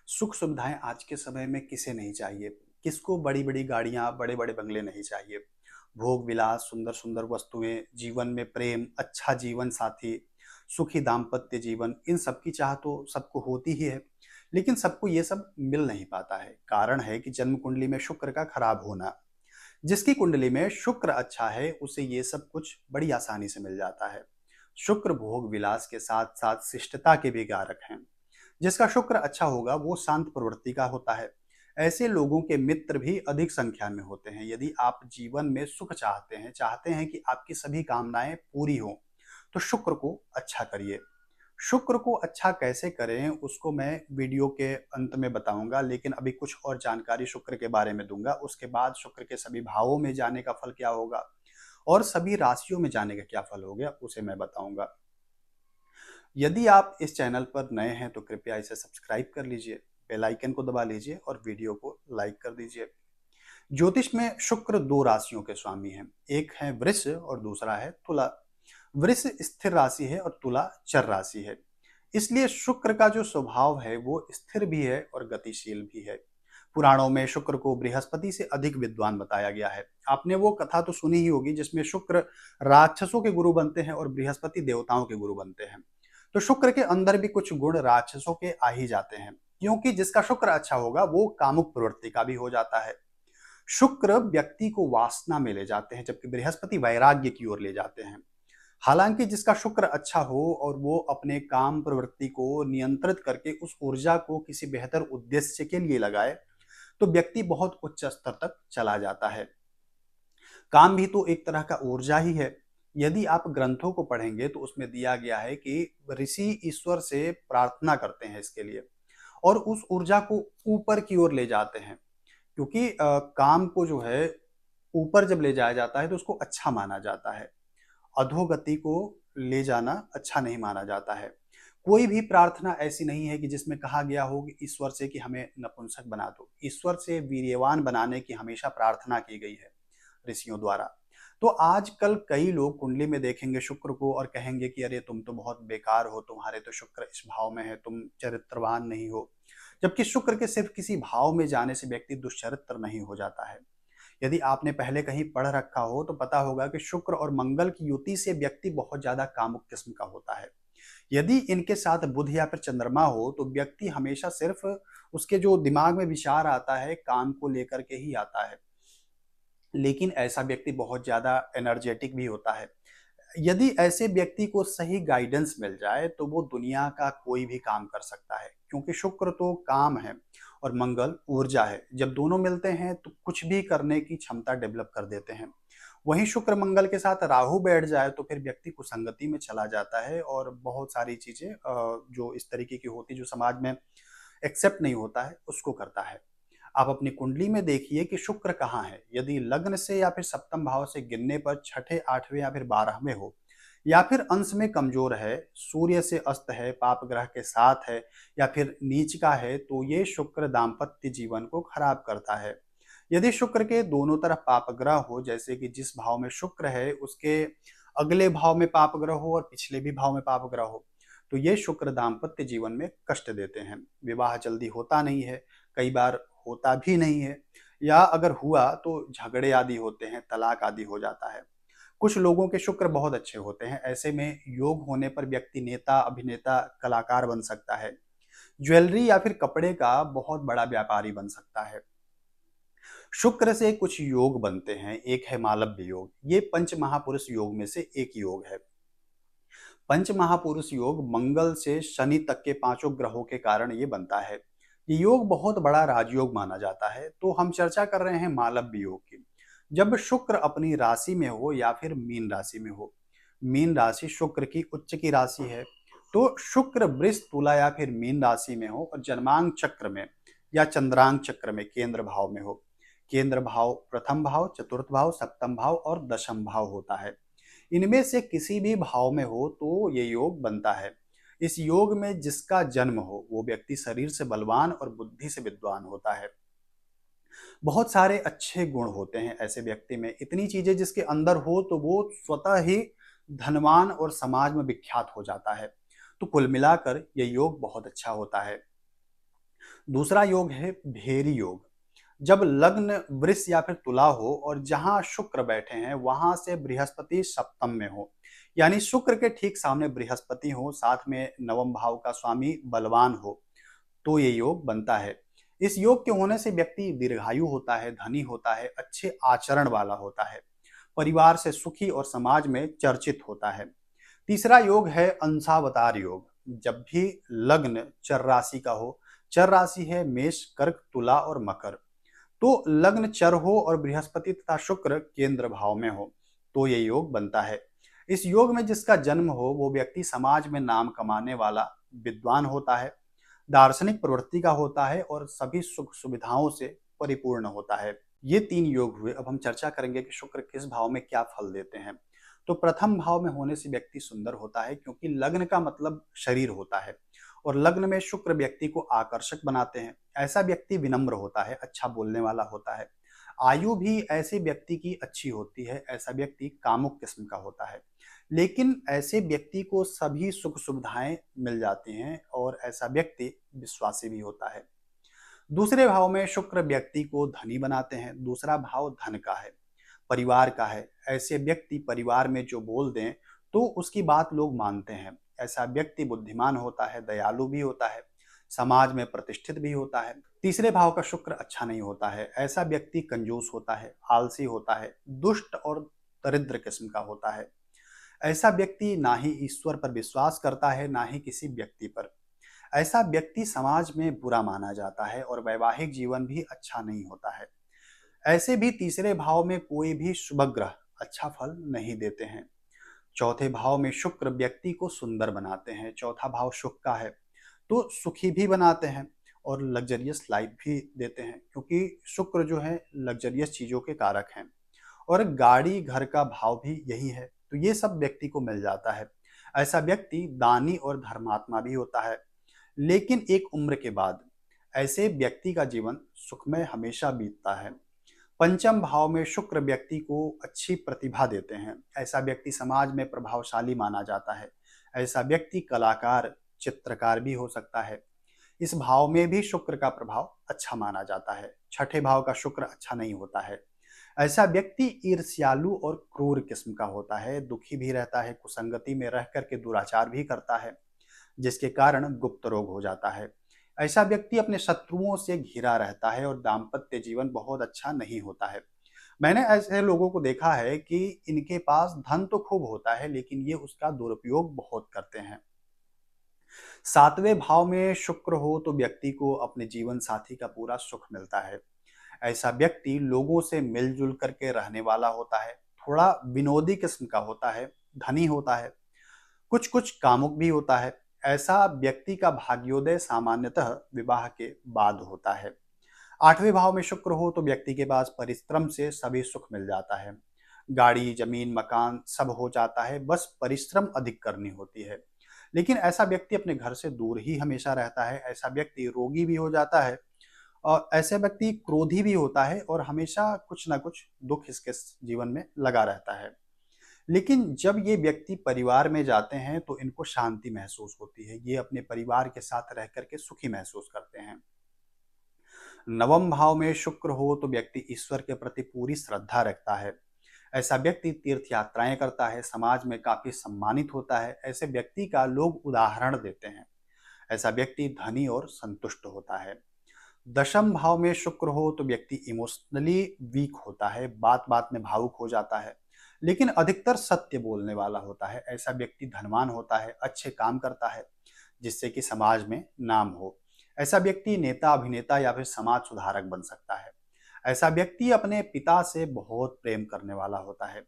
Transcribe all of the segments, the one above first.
सुख सुविधाएं आज के समय में किसे नहीं चाहिए। किसको बड़ी बड़ी गाड़ियां, बड़े बड़े बंगले नहीं चाहिए। भोग विलास, सुंदर सुंदर वस्तुएं, जीवन में प्रेम, अच्छा जीवन साथी, सुखी दाम्पत्य जीवन, इन सब की चाह तो सबको होती ही है। लेकिन सबको ये सब मिल नहीं पाता है। कारण है कि जन्म कुंडली में शुक्र का खराब होना। जिसकी कुंडली में शुक्र अच्छा है उसे ये सब कुछ बड़ी आसानी से मिल जाता है। शुक्र भोग विलास के साथ साथ शिष्टता के भी कारक हैं। जिसका शुक्र अच्छा होगा वो शांत प्रवृत्ति का होता है। ऐसे लोगों के मित्र भी अधिक संख्या में होते हैं। यदि आप जीवन में सुख चाहते हैं कि आपकी सभी कामनाएं पूरी हों, तो शुक्र को अच्छा करिए। शुक्र को अच्छा कैसे करें उसको मैं वीडियो के अंत में बताऊंगा, लेकिन अभी कुछ और जानकारी शुक्र के बारे में दूंगा। उसके बाद शुक्र के सभी भावों में जाने का फल क्या होगा और सभी राशियों में जाने का क्या फल हो गया उसे मैं बताऊंगा। यदि आप इस चैनल पर नए हैं तो कृपया इसे सब्सक्राइब कर लीजिए, बेल आइकन को दबा लीजिए और वीडियो को लाइक कर दीजिए। ज्योतिष में शुक्र दो राशियों के स्वामी हैं। एक है वृष और दूसरा है तुला। वृष स्थिर राशि है और तुला चर राशि है। इसलिए शुक्र का जो स्वभाव है वो स्थिर भी है और गतिशील भी है। पुराणों में शुक्र को बृहस्पति से अधिक विद्वान बताया गया है। आपने वो कथा तो सुनी ही होगी जिसमें शुक्र राक्षसों के गुरु बनते हैं और बृहस्पति देवताओं के गुरु बनते हैं। तो शुक्र के अंदर भी कुछ गुण राक्षसों के आ ही जाते हैं, क्योंकि जिसका शुक्र अच्छा होगा वो कामुक प्रवृत्ति का भी हो जाता है। शुक्र व्यक्ति को वासना में ले जाते हैं, जबकि बृहस्पति वैराग्य की ओर ले जाते हैं। हालांकि जिसका शुक्र अच्छा हो और वो अपने काम प्रवृत्ति को नियंत्रित करके उस ऊर्जा को किसी बेहतर उद्देश्य के लिए लगाए, तो व्यक्ति बहुत उच्च स्तर तक चला जाता है। काम भी तो एक तरह का ऊर्जा ही है। यदि आप ग्रंथों को पढ़ेंगे तो उसमें दिया गया है कि ऋषि ईश्वर से प्रार्थना करते हैं इसके लिए और उस ऊर्जा को ऊपर की ओर ले जाते हैं, क्योंकि काम को जो है ऊपर जब ले जाया जाता है तो उसको अच्छा माना जाता है। अधोगति को ले जाना अच्छा नहीं माना जाता है। कोई भी प्रार्थना ऐसी नहीं है कि जिसमें कहा गया हो कि ईश्वर से कि हमें नपुंसक बना दो। ईश्वर से वीर्यवान बनाने की हमेशा प्रार्थना की गई है ऋषियों द्वारा। तो आजकल कई लोग कुंडली में देखेंगे शुक्र को और कहेंगे कि अरे तुम तो बहुत बेकार हो, तुम्हारे तो शुक्र इस भाव में है, तुम चरित्रवान नहीं हो। जबकि शुक्र के सिर्फ किसी भाव में जाने से व्यक्ति दुष्चरित्र नहीं हो जाता है। यदि आपने पहले कहीं पढ़ रखा हो तो पता होगा कि शुक्र और मंगल की युति से व्यक्ति बहुत ज्यादा कामुक किस्म का होता है। यदि इनके साथ बुध या फिर चंद्रमा हो तो व्यक्ति हमेशा सिर्फ उसके जो दिमाग में विचार आता है काम को लेकर के ही आता है, लेकिन ऐसा व्यक्ति बहुत ज्यादा एनर्जेटिक भी होता है। यदि ऐसे व्यक्ति को सही गाइडेंस मिल जाए तो वो दुनिया का कोई भी काम कर सकता है, क्योंकि शुक्र तो काम है और मंगल ऊर्जा है। जब दोनों मिलते हैं तो कुछ भी करने की क्षमता डेवलप कर देते हैं। वहीं शुक्र मंगल के साथ राहु बैठ जाए तो फिर व्यक्ति कुसंगति में चला जाता है और बहुत सारी चीजें जो इस तरीके की होती जो समाज में एक्सेप्ट नहीं होता है उसको करता है। आप अपनी कुंडली में देखिए कि शुक्र कहाँ है। यदि लग्न से या फिर सप्तम भाव से गिनने पर छठे, आठवें या फिर 12वें हो, या फिर अंश में कमजोर है, सूर्य से अस्त है, पाप ग्रह के साथ है या फिर नीच का है, तो ये शुक्र दाम्पत्य जीवन को खराब करता है। यदि शुक्र के दोनों तरफ पाप ग्रह हो, जैसे कि जिस भाव में शुक्र है उसके अगले भाव में पाप ग्रह हो और पिछले भी भाव में पाप ग्रह हो, तो ये शुक्र दाम्पत्य जीवन में कष्ट देते हैं। विवाह जल्दी होता नहीं है, कई बार होता भी नहीं है, या अगर हुआ तो झगड़े आदि होते हैं, तलाक आदि हो जाता है। कुछ लोगों के शुक्र बहुत अच्छे होते हैं, ऐसे में योग होने पर व्यक्ति नेता, अभिनेता, कलाकार बन सकता है। ज्वेलरी या फिर कपड़े का बहुत बड़ा व्यापारी बन सकता है। शुक्र से कुछ योग बनते हैं। एक है मालव्य योग। ये पंच महापुरुष योग में से एक योग है। पंच महापुरुष योग मंगल से शनि तक के पांचों ग्रहों के कारण ये बनता है। ये योग बहुत बड़ा राजयोग माना जाता है। तो हम चर्चा कर रहे हैं मालव्य योग की। जब शुक्र अपनी राशि में हो या फिर मीन राशि में हो, मीन राशि शुक्र की उच्च की राशि है, तो शुक्र वृष, तुला या फिर मीन राशि में हो और जन्मांग चक्र में या चंद्रांग चक्र में केंद्र भाव में हो। केंद्र भाव प्रथम भाव, चतुर्थ भाव, सप्तम भाव और दशम भाव होता है। इनमें से किसी भी भाव में हो तो ये योग बनता है। इस योग में जिसका जन्म हो वो व्यक्ति शरीर से बलवान और बुद्धि से विद्वान होता है। बहुत सारे अच्छे गुण होते हैं ऐसे व्यक्ति में। इतनी चीजें जिसके अंदर हो तो वो स्वतः ही धनवान और समाज में विख्यात हो जाता है। तो कुल मिलाकर ये योग बहुत अच्छा होता है। दूसरा योग है भेरी योग। जब लग्न वृष या फिर तुला हो और जहां शुक्र बैठे हैं वहां से बृहस्पति सप्तम में हो, यानी शुक्र के ठीक सामने बृहस्पति हो, साथ में नवम भाव का स्वामी बलवान हो, तो ये योग बनता है। इस योग के होने से व्यक्ति दीर्घायु होता है, धनी होता है, अच्छे आचरण वाला होता है, परिवार से सुखी और समाज में चर्चित होता है। तीसरा योग है अंशावतार योग। जब भी लग्न चर राशि का हो, चर राशि है मेष, कर्क, तुला और मकर, तो लग्न चर हो और बृहस्पति तथा शुक्र केंद्र भाव में हो, तो ये योग बनता है। इस योग में जिसका जन्म हो वो व्यक्ति समाज में नाम कमाने वाला विद्वान होता है, दार्शनिक प्रवृत्ति का होता है और सभी सुख सुविधाओं से परिपूर्ण होता है। ये तीन योग हुए। अब हम चर्चा करेंगे कि शुक्र किस भाव में क्या फल देते हैं। तो प्रथम भाव में होने से व्यक्ति सुंदर होता है, क्योंकि लग्न का मतलब शरीर होता है और लग्न में शुक्र व्यक्ति को आकर्षक बनाते हैं। ऐसा व्यक्ति विनम्र होता है, अच्छा बोलने वाला होता है। आयु भी ऐसे व्यक्ति की अच्छी होती है, ऐसा व्यक्ति कामुक किस्म का होता है, लेकिन ऐसे व्यक्ति को सभी सुख सुविधाएं मिल जाती हैं और ऐसा व्यक्ति विश्वासी भी होता है। दूसरे भाव में शुक्र व्यक्ति को धनी बनाते हैं। दूसरा भाव धन का है, परिवार का है। ऐसे व्यक्ति परिवार में जो बोल दें तो उसकी बात लोग मानते हैं। ऐसा व्यक्ति बुद्धिमान होता है, दयालु भी होता है, समाज में प्रतिष्ठित भी होता है। तीसरे भाव का शुक्र अच्छा नहीं होता है। ऐसा व्यक्ति कंजूस होता है, आलसी होता है, दुष्ट और दरिद्र किस्म का होता है। ऐसा व्यक्ति ना ही ईश्वर पर विश्वास करता है, ना ही किसी व्यक्ति पर। ऐसा व्यक्ति समाज में बुरा माना जाता है और वैवाहिक जीवन भी अच्छा नहीं होता है। ऐसे भी तीसरे भाव में कोई भी शुभ ग्रह अच्छा फल नहीं देते हैं। चौथे भाव में शुक्र व्यक्ति को सुंदर बनाते हैं। चौथा भाव सुख का है, तो सुखी भी बनाते हैं और लग्जरियस लाइफ भी देते हैं, क्योंकि शुक्र जो है लग्जरियस चीजों के कारक हैं। और गाड़ी घर का भाव भी यही है, तो ये सब व्यक्ति को मिल जाता है। ऐसा व्यक्ति दानी और धर्मात्मा भी होता है, लेकिन एक उम्र के बाद ऐसे व्यक्ति का जीवन सुखमय हमेशा बीतता है। पंचम भाव में शुक्र व्यक्ति को अच्छी प्रतिभा देते हैं। ऐसा व्यक्ति समाज में प्रभावशाली माना जाता है। ऐसा व्यक्ति कलाकार, चित्रकार भी हो सकता है। इस भाव में भी शुक्र का प्रभाव अच्छा माना जाता है। छठे भाव का शुक्र अच्छा नहीं होता है। ऐसा व्यक्ति ईर्ष्यालु और क्रूर किस्म का होता है, दुखी भी रहता है, कुसंगति में रह करके दुराचार भी करता है, जिसके कारण गुप्त रोग हो जाता है। ऐसा व्यक्ति अपने शत्रुओं से घिरा रहता है और दाम्पत्य जीवन बहुत अच्छा नहीं होता है। मैंने ऐसे लोगों को देखा है कि इनके पास धन तो खूब होता है, लेकिन ये उसका दुरुपयोग बहुत करते हैं। सातवें भाव में शुक्र हो तो व्यक्ति को अपने जीवन साथी का पूरा सुख मिलता है। ऐसा व्यक्ति लोगों से मिलजुल करके रहने वाला होता है, थोड़ा विनोदी किस्म का होता है, धनी होता है, कुछ कुछ कामुक भी होता है। ऐसा व्यक्ति का भाग्योदय सामान्यतः विवाह के बाद होता है। आठवें भाव में शुक्र हो तो व्यक्ति के पास परिश्रम से सभी सुख मिल जाता है। गाड़ी, जमीन, मकान सब हो जाता है, बस परिश्रम अधिक करनी होती है। लेकिन ऐसा व्यक्ति अपने घर से दूर ही हमेशा रहता है। ऐसा व्यक्ति रोगी भी हो जाता है और ऐसे व्यक्ति क्रोधी भी होता है और हमेशा कुछ ना कुछ दुख इसके जीवन में लगा रहता है। लेकिन जब ये व्यक्ति परिवार में जाते हैं तो इनको शांति महसूस होती है। ये अपने परिवार के साथ रह करके सुखी महसूस करते हैं। नवम भाव में शुक्र हो तो व्यक्ति ईश्वर के प्रति पूरी श्रद्धा रखता है। ऐसा व्यक्ति तीर्थ यात्राएं करता है, समाज में काफी सम्मानित होता है। ऐसे व्यक्ति का लोग उदाहरण देते हैं। ऐसा व्यक्ति धनी और संतुष्ट होता है। दशम भाव में शुक्र हो तो व्यक्ति इमोशनली वीक होता है, बात बात में भावुक हो जाता है, लेकिन अधिकतर सत्य बोलने वाला होता है। ऐसा व्यक्ति धनवान होता है, अच्छे काम करता है, जिससे कि समाज में नाम हो। ऐसा व्यक्ति नेता, अभिनेता या फिर समाज सुधारक बन सकता है। ऐसा व्यक्ति अपने पिता से बहुत प्रेम करने वाला होता है।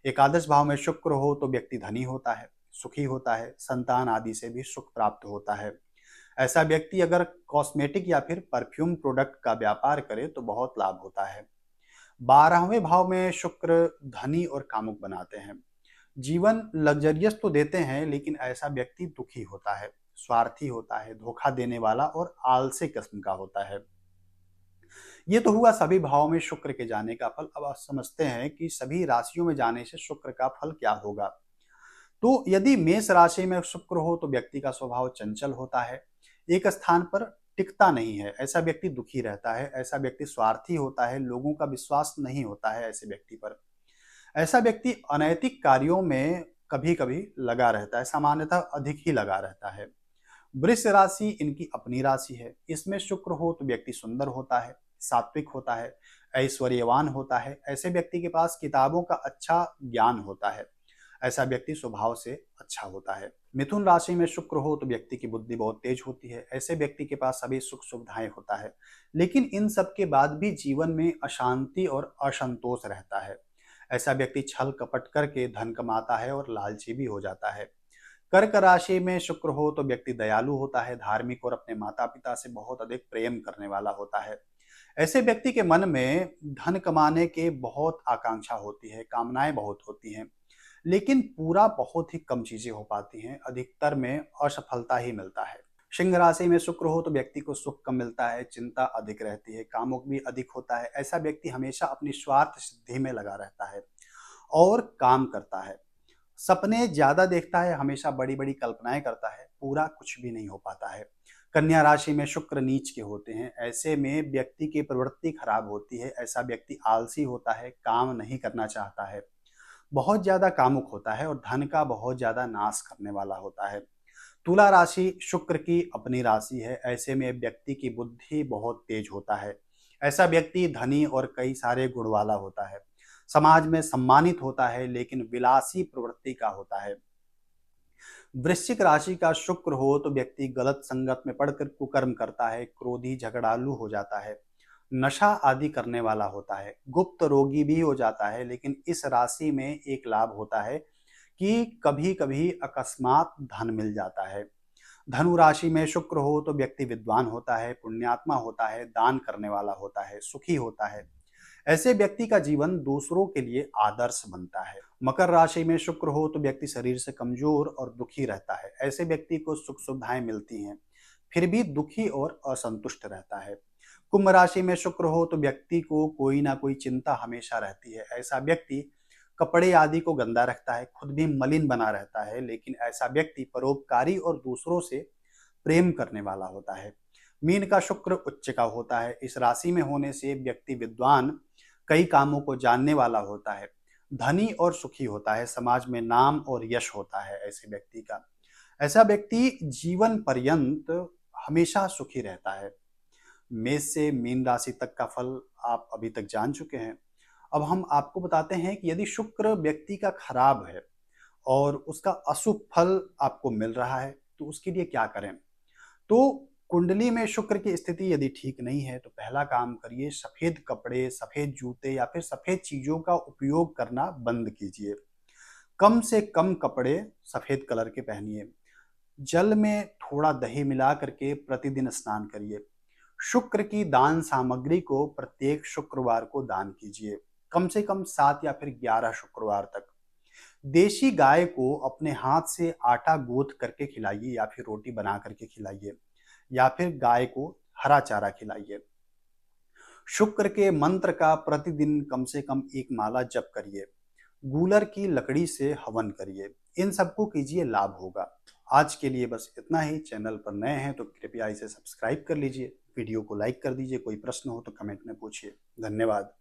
एकादश भाव में शुक्र हो तो व्यक्ति धनी होता है, सुखी होता है, संतान आदि से भी सुख प्राप्त होता है। ऐसा व्यक्ति अगर कॉस्मेटिक या फिर परफ्यूम प्रोडक्ट का व्यापार करे तो बहुत लाभ होता है। 12वें भाव में शुक्र धनी और कामुक बनाते हैं। जीवन लग्जरियस तो देते हैं, लेकिन ऐसा व्यक्ति दुखी होता है, स्वार्थी होता है, धोखा देने वाला और आलसी किस्म का होता है। ये तो हुआ सभी भाव में शुक्र के जाने का फल। अब आप समझते हैं कि सभी राशियों में जाने से शुक्र का फल क्या होगा। तो यदि मेष राशि में शुक्र हो तो व्यक्ति का स्वभाव चंचल होता है, एक स्थान पर टिकता नहीं है, ऐसा व्यक्ति दुखी रहता है, ऐसा व्यक्ति स्वार्थी होता है, लोगों का विश्वास नहीं होता है ऐसे व्यक्ति पर। ऐसा व्यक्ति अनैतिक कार्यों में कभी-कभी लगा रहता है, सामान्यतः अधिक ही लगा रहता है। वृष राशि इनकी अपनी राशि है। इसमें शुक्र हो तो व्यक्ति सुंदर होता है, सात्विक होता है, ऐश्वर्यवान होता है। ऐसे व्यक्ति के पास किताबों का अच्छा ज्ञान होता है। ऐसा व्यक्ति स्वभाव से अच्छा होता है। मिथुन राशि में शुक्र हो तो व्यक्ति की बुद्धि बहुत तेज होती है। ऐसे व्यक्ति के पास सभी सुख सुविधाएं होता है, लेकिन इन सब के बाद भी जीवन में अशांति और असंतोष रहता है। ऐसा व्यक्ति छल कपट करके धन कमाता है और लालची भी हो जाता है। कर्क राशि में शुक्र हो तो व्यक्ति दयालु होता है, धार्मिक और अपने माता पिता से बहुत अधिक प्रेम करने वाला होता है। ऐसे व्यक्ति के मन में धन कमाने के बहुत आकांक्षा होती है, कामनाएं बहुत होती हैं, लेकिन पूरा बहुत ही कम चीजें हो पाती हैं, अधिकतर में असफलता ही मिलता है। सिंह राशि में शुक्र हो तो व्यक्ति को सुख कम मिलता है, चिंता अधिक रहती है, कामुक भी अधिक होता है। ऐसा व्यक्ति हमेशा अपनी स्वार्थ सिद्धि में लगा रहता है और काम करता है। सपने ज्यादा देखता है, हमेशा बड़ी बड़ी कल्पनाएं करता है, पूरा कुछ भी नहीं हो पाता है। कन्या राशि में शुक्र नीच के होते हैं, ऐसे में व्यक्ति की प्रवृत्ति खराब होती है। ऐसा व्यक्ति आलसी होता है, काम नहीं करना चाहता है, बहुत ज्यादा कामुक होता है और धन का बहुत ज्यादा नाश करने वाला होता है। तुला राशि शुक्र की अपनी राशि है। ऐसे में व्यक्ति की बुद्धि बहुत तेज होता है। ऐसा व्यक्ति धनी और कई सारे गुण वाला होता है, समाज में सम्मानित होता है, लेकिन विलासी प्रवृत्ति का होता है। वृश्चिक राशि का शुक्र हो तो व्यक्ति गलत संगत में पड़कर कुकर्म करता है, क्रोधी झगड़ालू हो जाता है, नशा आदि करने वाला होता है, गुप्त रोगी भी हो जाता है। लेकिन इस राशि में एक लाभ होता है कि कभी कभी अकस्मात धन मिल जाता है। धनु राशि में शुक्र हो तो व्यक्ति विद्वान होता है, पुण्यात्मा होता है, दान करने वाला होता है, सुखी होता है। ऐसे व्यक्ति का जीवन दूसरों के लिए आदर्श बनता है। मकर राशि में शुक्र हो तो व्यक्ति शरीर से कमजोर और दुखी रहता है। ऐसे व्यक्ति को सुख सुविधाएं मिलती हैं, फिर भी दुखी और असंतुष्ट रहता है। कुंभ राशि में शुक्र हो तो व्यक्ति को कोई ना कोई चिंता हमेशा रहती है। ऐसा व्यक्ति कपड़े आदि को गंदा रखता है, खुद भी मलिन बना रहता है, लेकिन ऐसा व्यक्ति परोपकारी और दूसरों से प्रेम करने वाला होता है। मीन का शुक्र उच्च का होता है। इस राशि में होने से व्यक्ति विद्वान, कई कामों को जानने वाला होता है, धनी और सुखी होता है, समाज में नाम और यश होता है ऐसे व्यक्ति का। ऐसा व्यक्ति जीवन पर्यंत हमेशा सुखी रहता है। मेष से मीन राशि तक का फल आप अभी तक जान चुके हैं। अब हम आपको बताते हैं कि यदि शुक्र व्यक्ति का खराब है और उसका अशुभ फल आपको मिल रहा है तो उसके लिए क्या करें। तो कुंडली में शुक्र की स्थिति यदि ठीक नहीं है तो पहला काम करिए, सफेद कपड़े, सफेद जूते या फिर सफेद चीजों का उपयोग करना बंद कीजिए। कम से कम कपड़े सफेद कलर के पहनिए। जल में थोड़ा दही मिला करके प्रतिदिन स्नान करिए। शुक्र की दान सामग्री को प्रत्येक शुक्रवार को दान कीजिए, कम से कम 7 या फिर 11 शुक्रवार तक। देशी गाय को अपने हाथ से आटा गूंथ करके खिलाइए या फिर रोटी बना करके खिलाइए, या फिर गाय को हरा चारा खिलाइए। शुक्र के मंत्र का प्रतिदिन कम से कम एक माला जप करिए। गूलर की लकड़ी से हवन करिए। इन सबको कीजिए, लाभ होगा। आज के लिए बस इतना ही। चैनल पर नए हैं तो कृपया इसे सब्सक्राइब कर लीजिए, वीडियो को लाइक कर दीजिए। कोई प्रश्न हो तो कमेंट में पूछिए। धन्यवाद।